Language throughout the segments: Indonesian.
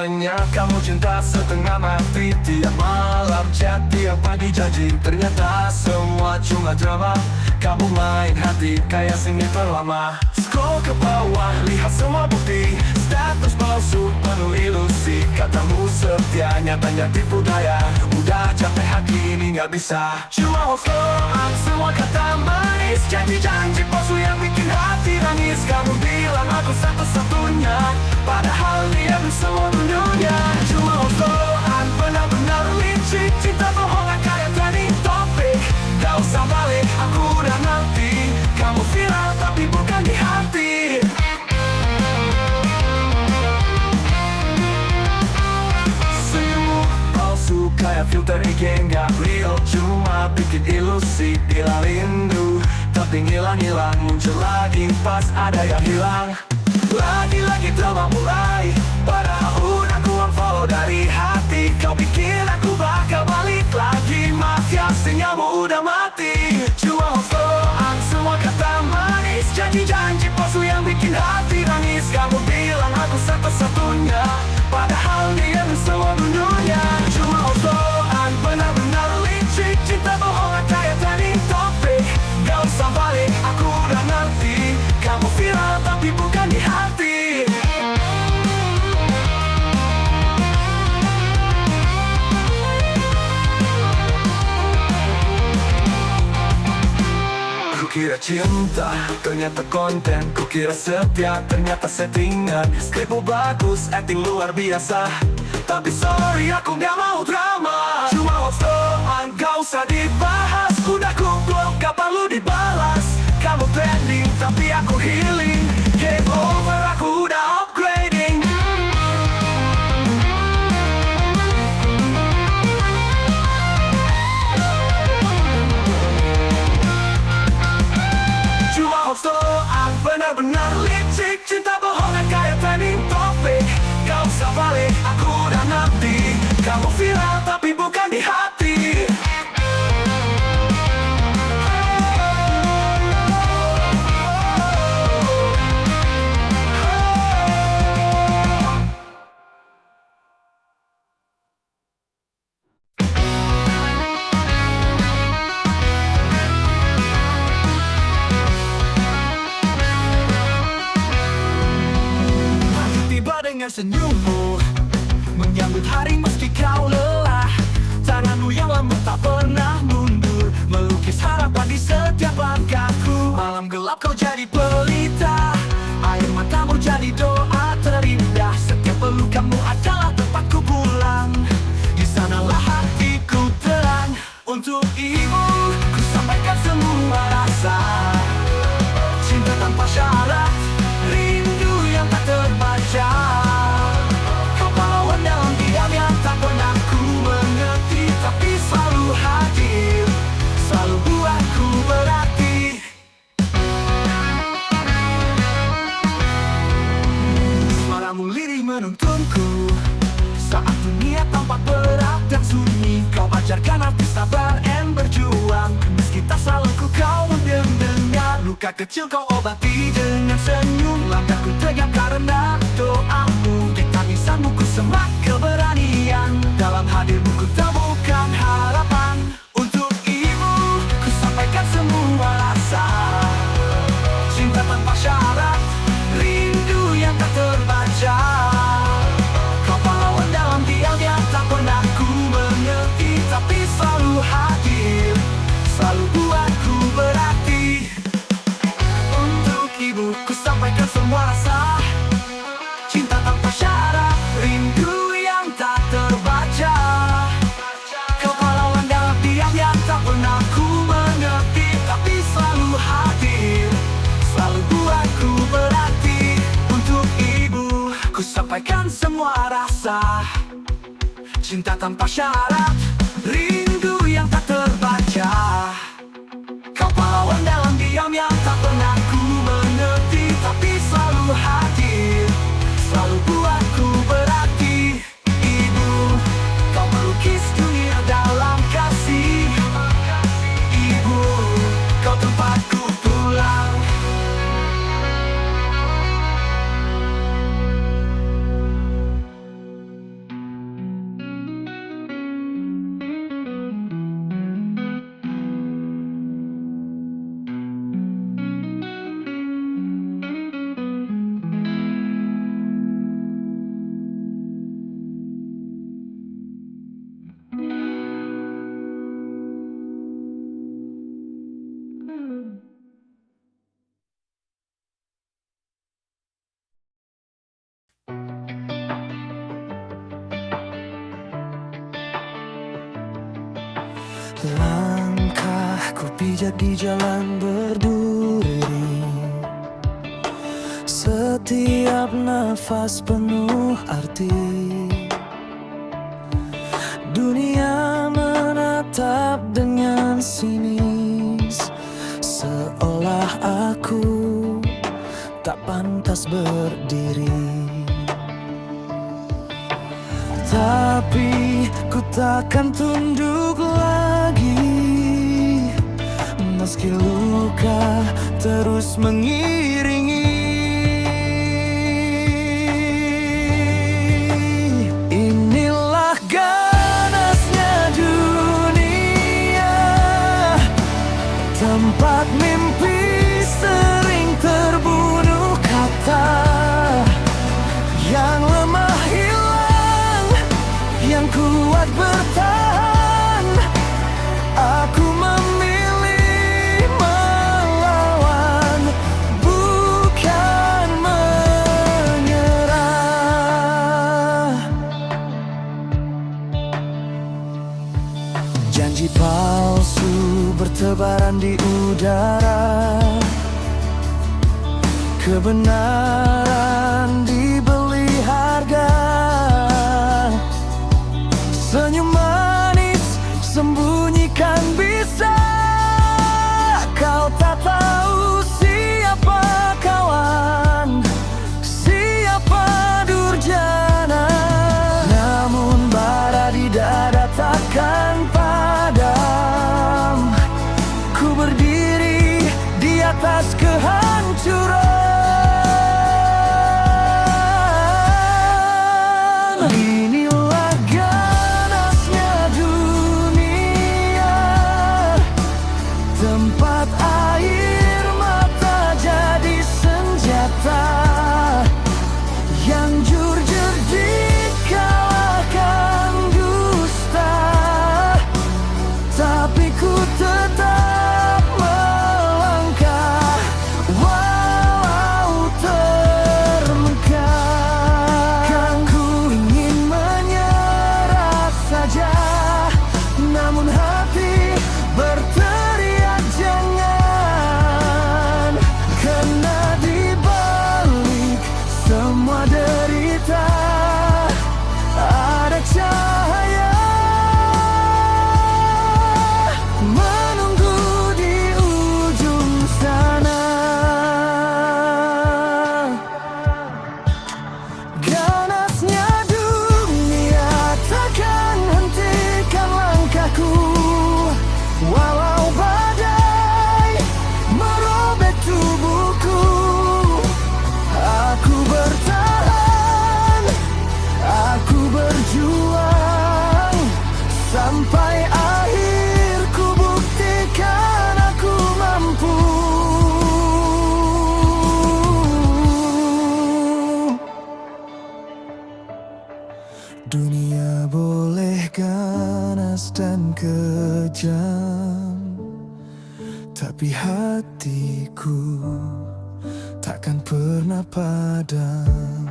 Katanya kamu cinta setengah mati, tiap malam chat, tiap pagi janji. Ternyata semua cuma drama. Kamu main hati kayak sinetron lama. Scroll ke bawah, lihat semua bukti. Status palsu, penuh ilusi. Katamu setia, nyatanya tipu daya. Udah capek hati ini gak bisa. Cuma hoax-hoax, semua kata manis. Janji-janji palsu yang bikin hati nangis. Kamu bilang aku satu-satunya, padahal dia semua dunia. Cuma hoax-hoax, benar-benar licik. Cinta bohongan kayak trending topik. Gak usah balik, aku udah ngerti. Kamu viral tapi bukan di hati. Senyummu palsu kayak filter IG gak real. Cuma bikin ilusi, bila rindu tapi ngilang-ngilang, muncul lagi pas ada yang hilang. Lagi-lagi drama mulai, padahal udah ku unfollow dari hati. Kau pikir aku bakal balik lagi, mafia sinyalmu udah mati. Cuma hoax-hoax, semua kata manis. Janji-janji palsu yang bikin hati nangis. Kamu bilang aku satu-satunya, padahal dia semua dunia. Cuma hoax-hoax, benar-benar licik. Cinta bohongan kayak trending topik. Gak usah balik, aku udah ngerti. Kamu viral tapi bukan di hati. Kukira cinta, ternyata konten. Kukira setia, ternyata settingan. Skripmu bagus, acting luar biasa. Tapi sorry, aku gak mau drama. Cuma hoax-hoax, gak usah dibahas. Udah ku blok, gak perlu dibalas. Kamu trending, tapi aku healing. Game over, aku udah upgrading. Cuma hoax-hoax, benar-benar licik. Cinta bohongan kayak trending topik. Gak usah balik, aku udah ngerti. Kamu viral tapi bukan di hati. Dengan senyummu menyambut hari meski kau lelah. Tanganmu yang lembut tak pernah mundur, melukis harapan di setiap langkahku. Malam gelap kau jadi pelita, air matamu jadi doa terindah. Setiap pelukanmu adalah tempatku pulang. Di sanalah hatiku terang. Untuk ibu ku sampaikan semua rasa. Cinta tanpa syarat, rindu yang tak terbaca. Kau pahlawan dalam diam yang tak pernah ku mengerti, tapi selalu hadir, selalu buatku berarti. Suaramu lirih menuntunku saat dunia tampak berat dan sunyi. Kau ajarkan arti sabar and berjuang, meski tak selalu kau mendengar. Luka kecil kau obati dengan senyum. Langkahku tegap karena doamu. Di tangisanmu ku semak keberanian. Dalam hadirmu ku temukan harapan. Untuk ibu ku sampaikan semua rasa. Cinta tanpa syarat, rindu yang tak terbaca. Kau pahlawan dalam diam yang tak pernah ku mengerti, tapi selalu hadir, selalu buatku berarti. Untuk ibu ku sampaikan semua rasa. Cinta tanpa syarat, rindu yang tak terbaca. Kau pahlawan dalam diam yang tak pernah ku mengerti, tapi selalu hadir, selalu buatku berarti. Untuk ibu ku sampaikan semua rasa. Cinta tanpa syarat, rindu yang tak terbaca. Kau pahlawan dalam diam yang tak pernah ku mengerti, tapi selalu hadir, selalu buatku berarti. Ibu, kau melukis dunia dalam kasih. Ibu, kau tempatku pulang. Langkahku pijak di jalan berduri, setiap nafas penuh arti. Dunia menatap dengan sinis, seolah aku tak pantas berdiri. Tapi ku takkan tunduk lagi, meski luka terus mengiringi. Inilah ganasnya dunia, tempat mimpi sering terbunuh kata. Yang lemah hilang, yang kuat bertahan. Aku memilih melawan, bukan menyerah. Janji palsu bertebaran di udara, kebenaran dibeli harga. Senyum manis sembunyikan bisa. Kau tak tahu siapa kawan, siapa durjana. Namun bara di dada takkan padam. Ku berdiri di atas kehancuran. Inilah ganasnya dunia, tempat air mata jadi senjata. Yang jujur dikalahkan dusta, tapi ku tetap melangkah walau terluka. Kan ku ingin menyerah saja, namun hati berteriak jangan. Karena di balik semua derita ada cahaya menunggu di ujung sana. Ganasnya dunia takkan hentikan langkahku, walau badai merobek tubuhku. Aku bertahan, aku berjuang sampai akhir. Ku buktikan aku mampu. Dunia boleh ganas dan kejam, tapi hatiku takkan pernah padam.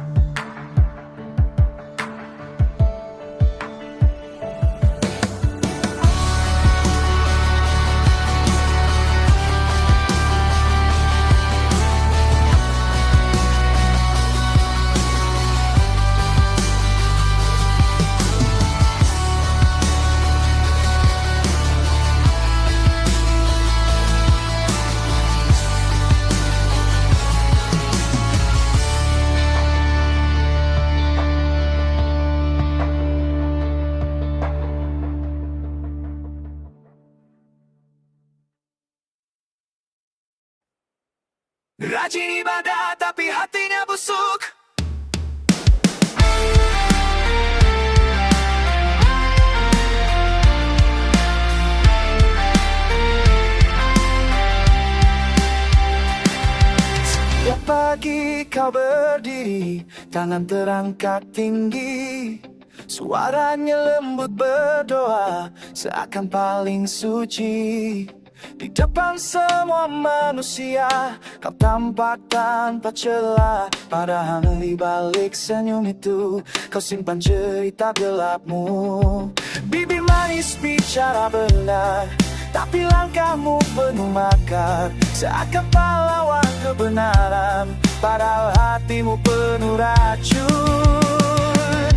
Rajin ibadah tapi hatinya busuk. Setiap pagi kau berdiri, tangan terangkat tinggi. Suaranya lembut berdoa, seakan paling suci. Di depan semua manusia kau tampak tanpa celah, padahal di balik senyum itu kau simpan cerita gelapmu. Bibir manis bicara benar, tapi langkahmu penuh makar, seakan pahlawan kebenaran, padahal hatimu penuh racun.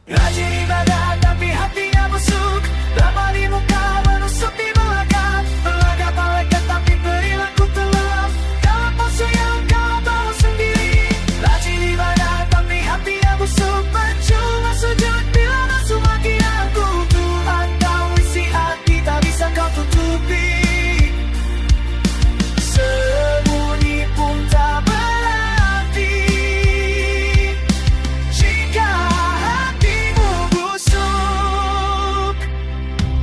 Rajin ibadah tapi hatinya busuk, lama di muka menusuk di belakang, berlagak malaikat tapi perilaku telah dalam palsu yang kau bawa sendiri. Rajin ibadah tapi hatinya busuk, percuma sujud bila nafsu makin aku. Tuhan tahu isi hati tak bisa kau tutupi, sembunyi pun tak berarti jika hatimu busuk.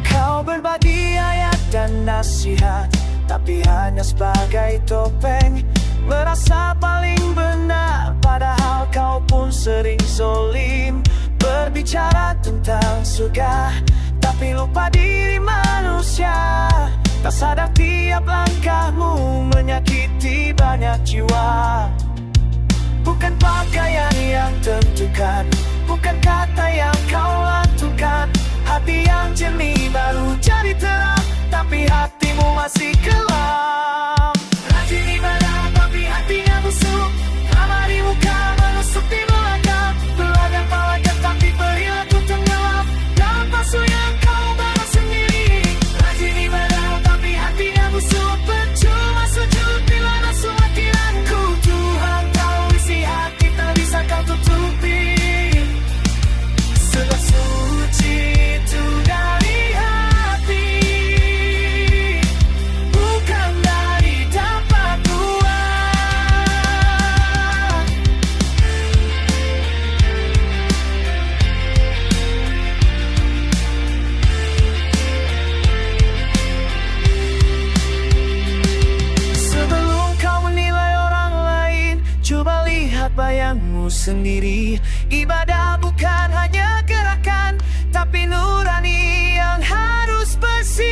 Kau berbagi ayat dan nasihat, tapi hanya sebagai topeng, merasa paling benar, padahal kau pun sering zolim. Berbicara tentang surga, tapi lupa diri manusia. Tak sadar tiap langkahmu menyakiti banyak jiwa. Bukan pakaian yang tentukan, bukan kata yang kau lantunkan, hati yang jernih baru jadi terang, tapi hatimu masih kelam. Rajin ibadah tapi hatinya busuk, lama di muka menusuk di belakang, berladang malaikat tapi perilaku tenggelam dalam palsu yang kau bawa sendiri. Rajin ibadah tapi hatinya busuk, percuma sujud bila nafsu makin aku. Tuhan tahu isi hati tak bisa kau tutupi, sebab suci itu dari hati, bukan dari tapak luar. Sebelum kau menilai orang lain, coba lihat bayangmu sendiri. Ibadah bukan hanya gerakan, tapi nurani yang harus bersih.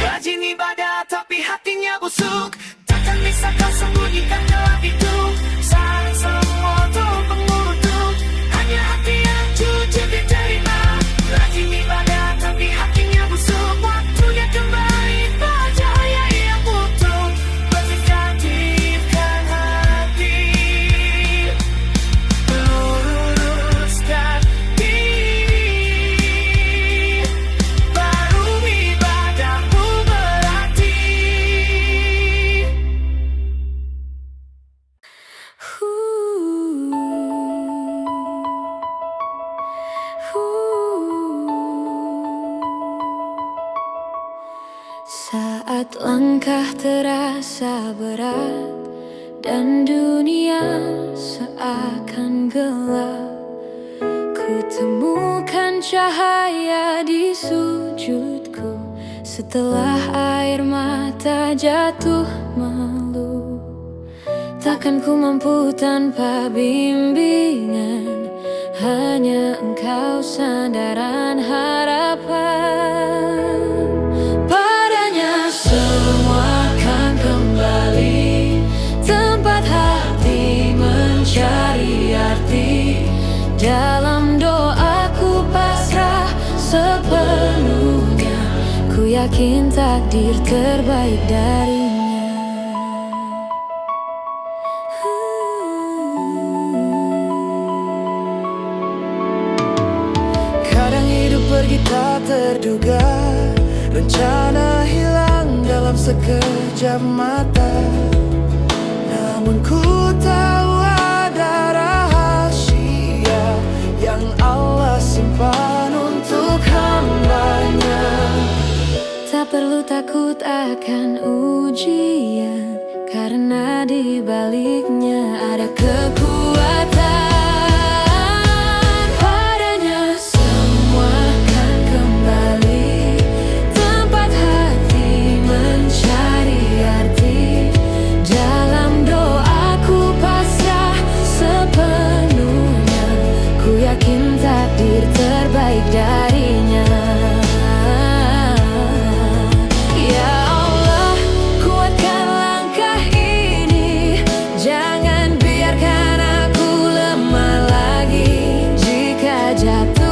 Rajin ibadah tapi hatinya busuk, takkan bisa kau sembunyikan gelap itu. Saat semua untuk mengutuk, hanya hati yang jujur diterima. Rajin ibadah tapi hatinya busuk, waktunya kembali pada cahaya yang utuh. Bersihkan hati, luruskan diri, baru ibadahmu berarti. Saat langkah terasa berat dan dunia seakan gelap, ku temukan cahaya di sujudku. Setelah air mata jatuh malu, takkan ku mampu tanpa bimbingan, hanya Engkau sandaran harapan. Padanya semua akan kembali, tempat hati mencari arti. Dalam doaku pasrah sepenuhnya, ku yakin takdir terbaik darinya. Kadang hidup pergi tak terduga, rencana hilang dalam sekejap mata. Namun ku tahu ada rahasia yang Allah simpan untuk hamba-Nya. Tak perlu takut akan ujian, karena di baliknya ada kekuatan. Padanya semua akan kembali, tempat hati mencari arti. Dalam doaku pasrah sepenuhnya, ku yakin takdir terbaik jatuh